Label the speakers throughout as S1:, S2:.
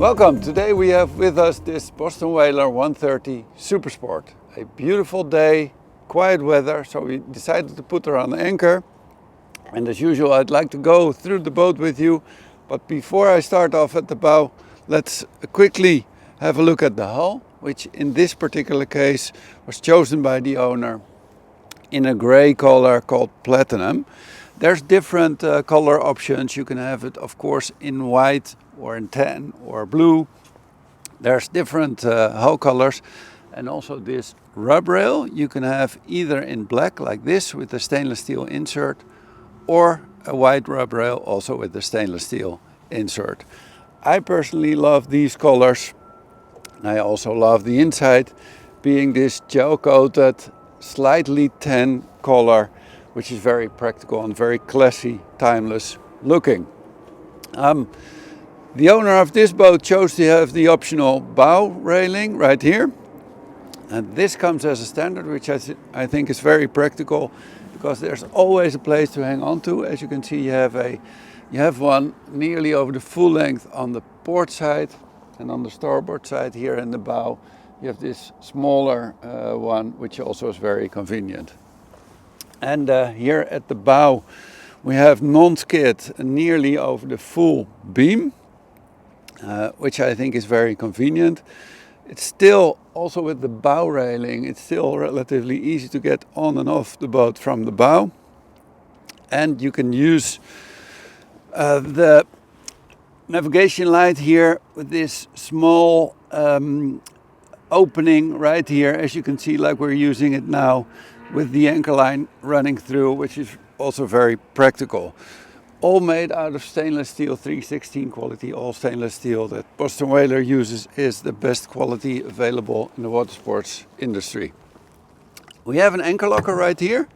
S1: Welcome. Today we have with us this Boston Whaler 130 Super Sport. A beautiful day, quiet weather, so we decided to put her on anchor. And as usual, I'd like to go through the boat with you. But before I start off at the bow, let's quickly have a look at the hull, which in this particular case was chosen by the owner in a gray color called Platinum. There's different color options. You can have it, of course, in white or in tan or blue. There's different hull colors, and also this rub rail you can have either in black like this with a stainless steel insert, or a white rub rail also with the stainless steel insert. I personally love these colors. I also love the inside being this gel coated, slightly tan color, which is very practical and very classy, timeless looking. The owner of this boat chose to have the optional bow railing right here. And this comes as a standard, which I think is very practical, because there's always a place to hang on to. As you can see, you have one nearly over the full length on the port side, and on the starboard side here in the bow, you have this smaller one, which also is very convenient. And here at the bow, we have non-skid nearly over the full beam, which I think is very convenient. It's still, also with the bow railing, it's still relatively easy to get on and off the boat from the bow. And you can use the navigation light here with this small opening right here, as you can see, like we're using it now, with the anchor line running through, which is also very practical. All made out of stainless steel 316 quality. All stainless steel that Boston Whaler uses is the best quality available in the water sports industry. We have an anchor locker right here.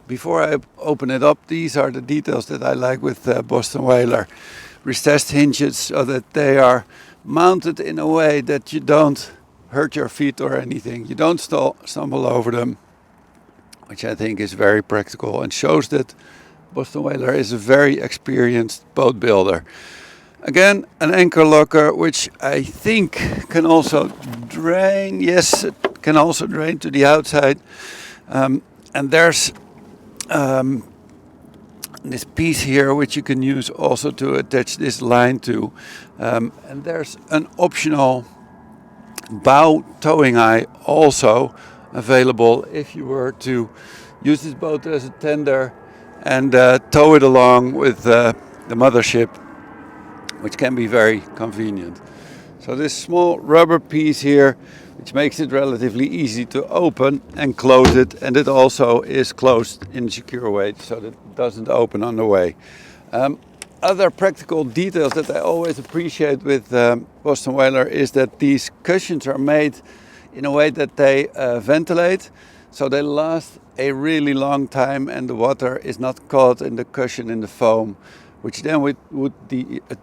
S1: Before I open it up, these are the details that I like with Boston Whaler. Recessed hinges so that they are mounted in a way that you don't hurt your feet or anything. You don't stumble over them, which I think is very practical and shows that Boston Whaler is a very experienced boat builder. Again, an anchor locker, which I think can also drain. Yes, it can also drain to the outside. And there's this piece here, which you can use also to attach this line to. And there's an optional bow towing eye also available if you were to use this boat as a tender and tow it along with the mothership, which can be very convenient. So this small rubber piece here, which makes it relatively easy to open and close it, and it also is closed in a secure way so that it doesn't open on the way. Other practical details that I always appreciate with Boston Whaler is that these cushions are made in a way that they ventilate, so they last a really long time, and the water is not caught in the cushion, in the foam, which then would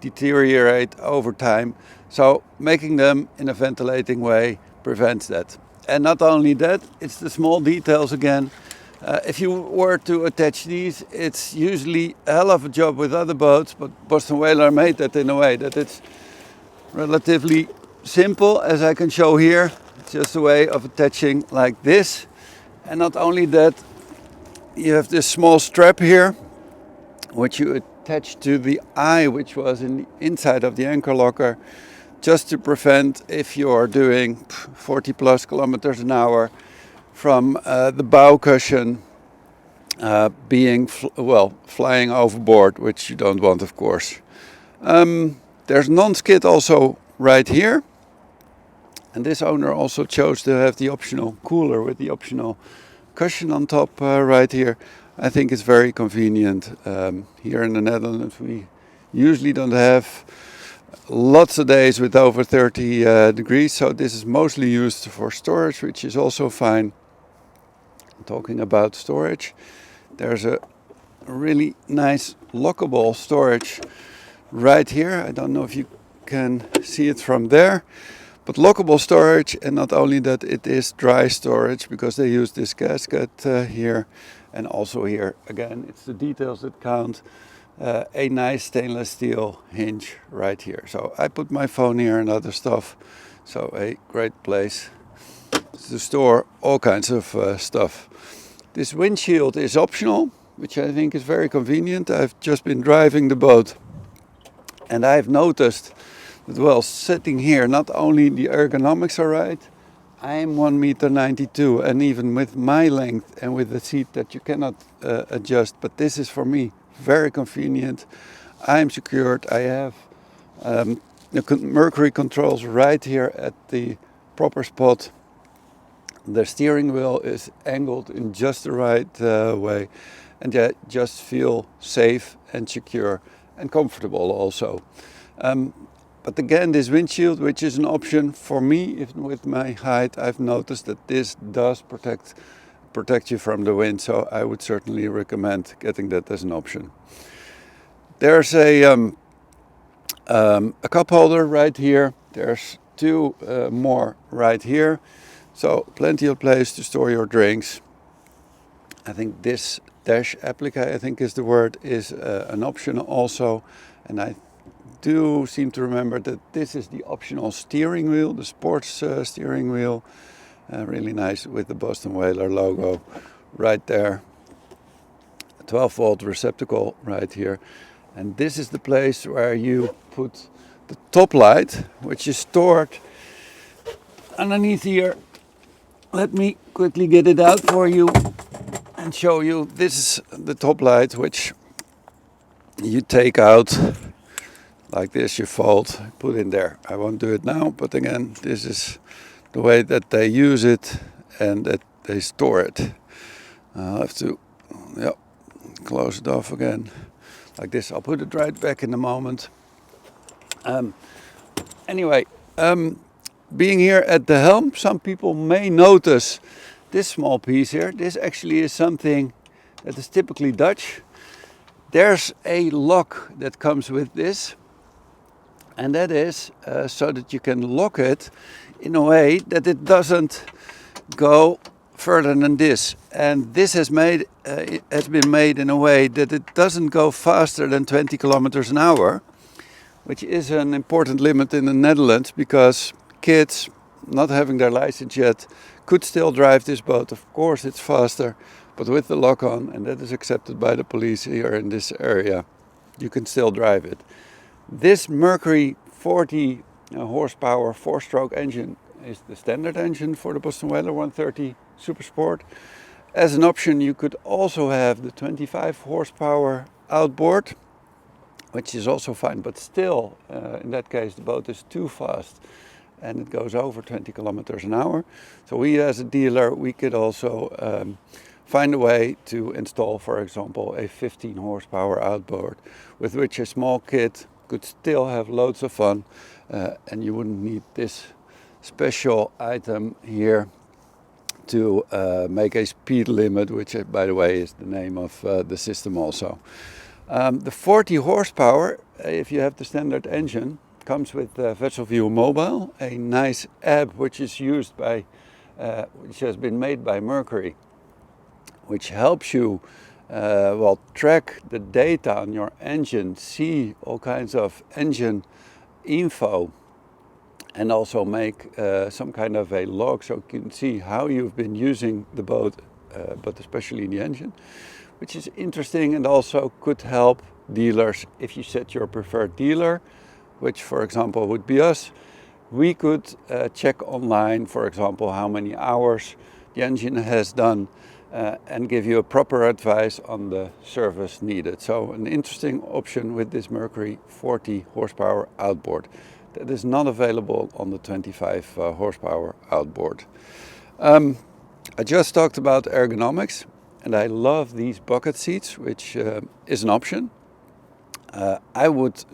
S1: deteriorate over time. So making them in a ventilating way prevents that. And not only that, it's the small details again. If you were to attach these, it's usually a hell of a job with other boats, but Boston Whaler made that in a way that it's relatively simple, as I can show here. It's just a way of attaching like this. And not only that, you have this small strap here, which you attach to the eye, which was in the inside of the anchor locker, just to prevent, if you are doing 40 plus kilometers an hour, from the bow cushion being flying overboard, which you don't want, of course. There's non-skid also right here. And this owner also chose to have the optional cooler with the optional cushion on top right here. I think it's very convenient. Here in the Netherlands, we usually don't have lots of days with over 30 degrees, so this is mostly used for storage, which is also fine. Talking about storage, there's a really nice lockable storage right here. I don't know if you can see it from there. But lockable storage, and not only that, it is dry storage, because they use this gasket here, and also here again, it's the details that count. a nice stainless steel hinge right here. So I put my phone here and other stuff. So a great place to store all kinds of stuff. This windshield is optional, which I think is very convenient. I've just been driving the boat and I've noticed that while sitting here, not only the ergonomics are right, I'm 1 meter 92, and even with my length and with the seat that you cannot adjust, but this is for me very convenient. I'm secured. I have the Mercury controls right here at the proper spot. The steering wheel is angled in just the right way, and I just feel safe and secure and comfortable also. But again, this windshield, which is an option for me, even with my height, I've noticed that this does protect you from the wind. So I would certainly recommend getting that as an option. There's a cup holder right here. There's two more right here. So plenty of place to store your drinks. I think this dash applique, I think is the word, is an option also. And I do seem to remember that this is the optional steering wheel, the sports steering wheel. Really nice with the Boston Whaler logo right there. A 12-volt receptacle right here. And this is the place where you put the top light, which is stored underneath here. Let me quickly get it out for you and show you. This is the top light, which you take out like this, you fold, put in there. I won't do it now, but again, this is the way that they use it and that they store it. I'll have to close it off again like this. I'll put it right back in a moment. Anyway, being here at the helm, some people may notice this small piece here. This actually is something that is typically Dutch. There's a lock that comes with this, and that is so that you can lock it in a way that it doesn't go further than this. And this has been made in a way that it doesn't go faster than 20 kilometers an hour, which is an important limit in the Netherlands, because kids not having their license yet could still drive this boat. Of course it's faster, but with the lock on, and that is accepted by the police here in this area, you can still drive it. This Mercury 40 horsepower 4-stroke engine is the standard engine for the Boston Whaler 130 Super Sport. As an option, you could also have the 25 horsepower outboard, which is also fine, but still, in that case, the boat is too fast and it goes over 20 kilometers an hour. So we, as a dealer, we could also find a way to install, for example, a 15 horsepower outboard with which a small kid could still have loads of fun, and you wouldn't need this special item here to make a speed limit, which, by the way, is the name of the system also. The 40 horsepower, if you have the standard engine, comes with Vessel View Mobile, a nice app which is used by, which has been made by Mercury, which helps you track the data on your engine, see all kinds of engine info, and also make some kind of a log so you can see how you've been using the boat, but especially the engine, which is interesting and also could help dealers. If you set your preferred dealer, which for example would be us, we could check online, for example, how many hours the engine has done, and give you a proper advice on the service needed. So an interesting option with this Mercury 40 horsepower outboard that is not available on the 25 horsepower outboard. I just talked about ergonomics, and I love these bucket seats, which is an option. I would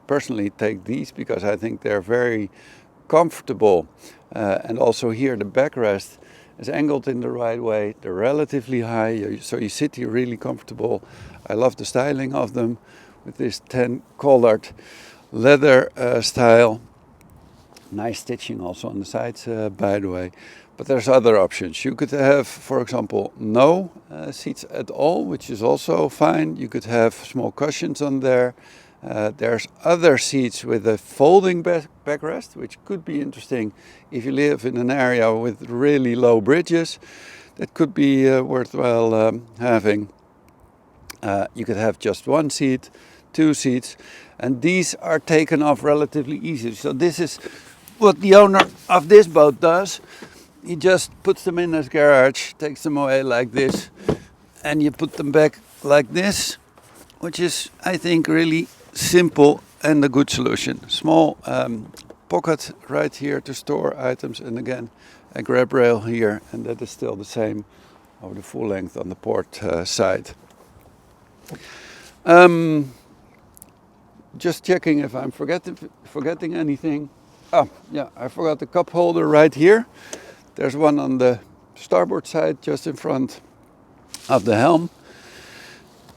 S1: personally take these because I think they're very comfortable, and also here the backrest is angled in the right way. They're relatively high, so you sit here really comfortable. I love the styling of them with this tan colored leather style. Nice stitching also on the sides, by the way. But there's other options. You could have, for example, no seats at all, which is also fine. You could have small cushions on there. There's other seats with a folding backrest, which could be interesting if you live in an area with really low bridges. That could be worthwhile having. You could have just one seat, two seats, and these are taken off relatively easy. So this is what the owner of this boat does. He just puts them in his garage, takes them away like this, and you put them back like this, which is, I think, really simple and a good solution. Small pocket right here to store items, and again a grab rail here, and that is still the same over the full length on the port side. Just checking if I'm forgetting anything. Oh yeah, I forgot the cup holder right here. There's one on the starboard side just in front of the helm.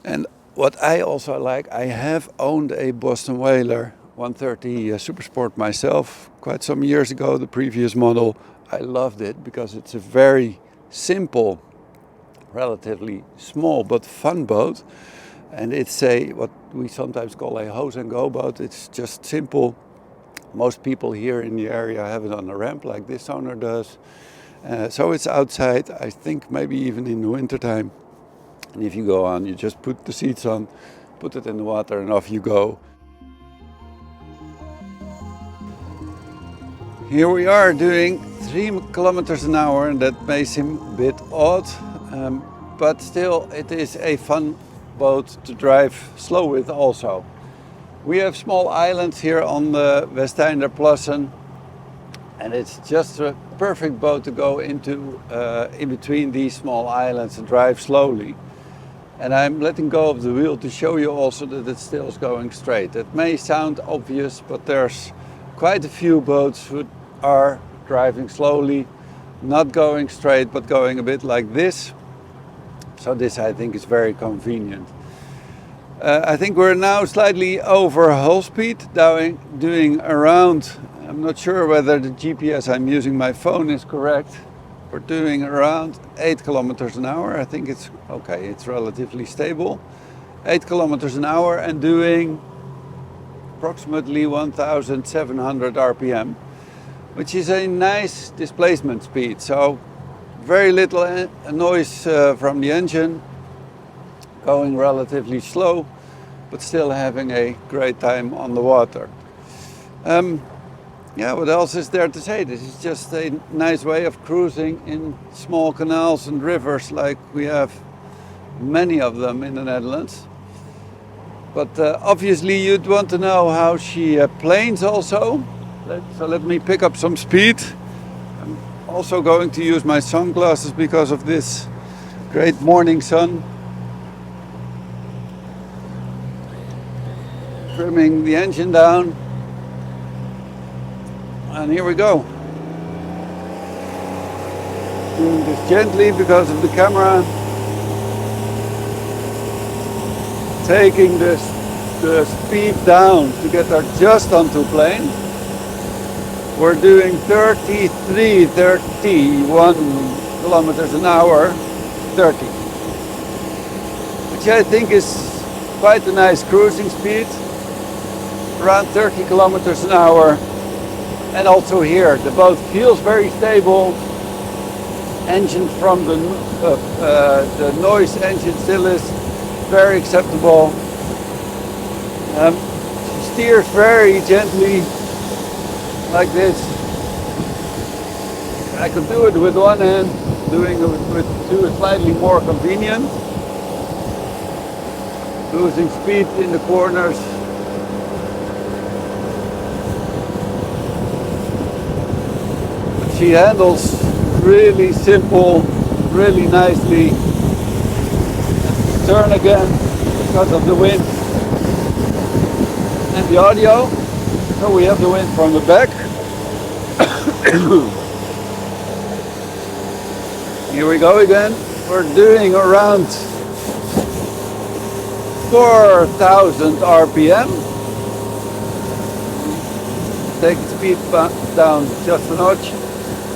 S1: And what I also like, I have owned a Boston Whaler 130 Super Sport myself quite some years ago, the previous model. I loved it because it's a very simple, relatively small but fun boat. And it's what we sometimes call a hose and go boat. It's just simple. Most people here in the area have it on a ramp like this owner does. So it's outside, I think maybe even in the wintertime. And if you go on, you just put the seats on, put it in the water, and off you go. Here we are doing 3 kilometers an hour, and that may seem a bit odd, but still it is a fun boat to drive slow with also. We have small islands here on the Westeinde Plassen, and it's just a perfect boat to go into in between these small islands and drive slowly. And I'm letting go of the wheel to show you also that it still is going straight. It may sound obvious, but there's quite a few boats who are driving slowly, not going straight, but going a bit like this. So this, I think, is very convenient. I think we're now slightly over hull speed, doing around, I'm not sure whether the GPS I'm using my phone is correct. We're doing around 8 kilometers an hour. I think it's okay, it's relatively stable. 8 kilometers an hour and doing approximately 1,700 RPM, which is a nice displacement speed. So very little noise from the engine, going relatively slow, but still having a great time on the water. Yeah, what else is there to say? This is just a nice way of cruising in small canals and rivers, like we have many of them in the Netherlands. But obviously you'd want to know how she planes also. So let me pick up some speed. I'm also going to use my sunglasses because of this great morning sun. Trimming the engine down. And here we go. Doing this gently because of the camera. Taking the speed down to get her just onto plane. We're doing 31 kilometers an hour, 30. Which I think is quite a nice cruising speed. Around 30 kilometers an hour. And also here, the boat feels very stable. Engine from the noise engine still is very acceptable. She steers very gently, like this. I could do it with one hand, doing it with two is slightly more convenient. Losing speed in the corners. She handles really simple, really nicely. Turn again because of the wind and the audio. So we have the wind from the back. Here we go again. We're doing around 4,000 RPM. Take the speed down just a notch.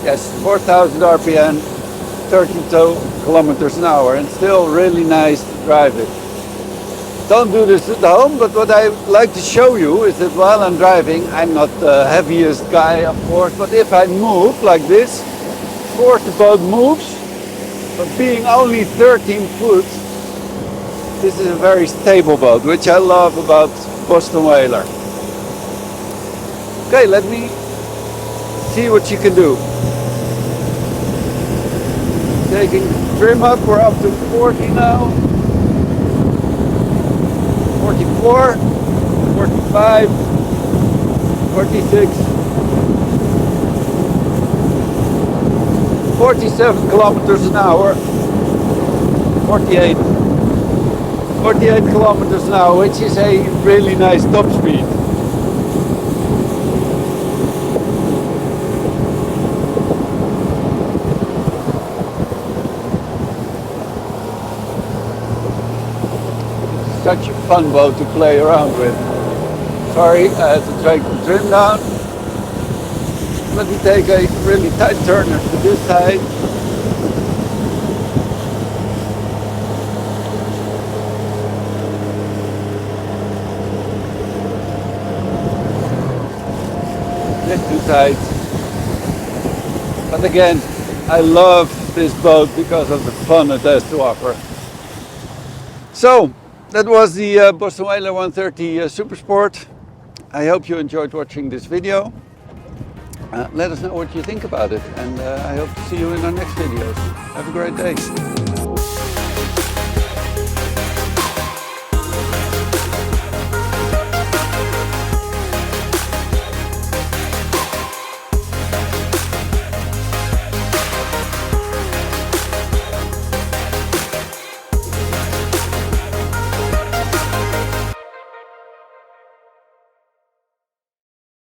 S1: Yes, 4,000 RPM, 32 kilometers an hour, and still really nice to drive it. Don't do this at home, but what I like to show you is that while I'm driving, I'm not the heaviest guy, of course, but if I move like this, of course the boat moves, but being only 13 foot, this is a very stable boat, which I love about Boston Whaler. Okay, let me see what you can do. Taking trim up, we're up to 40 now. 44, 45, 46, 47 kilometers an hour, 48 kilometers an hour, which is a really nice top speed. Such a fun boat to play around with. Sorry, I had to take the trim down. Let me take a really tight turner to this side. Bit too tight. But again, I love this boat because of the fun it has to offer. So, that was the Boston Whaler 130 Super Sport. I hope you enjoyed watching this video. Let us know what you think about it, and I hope to see you in our next videos. Have a great day.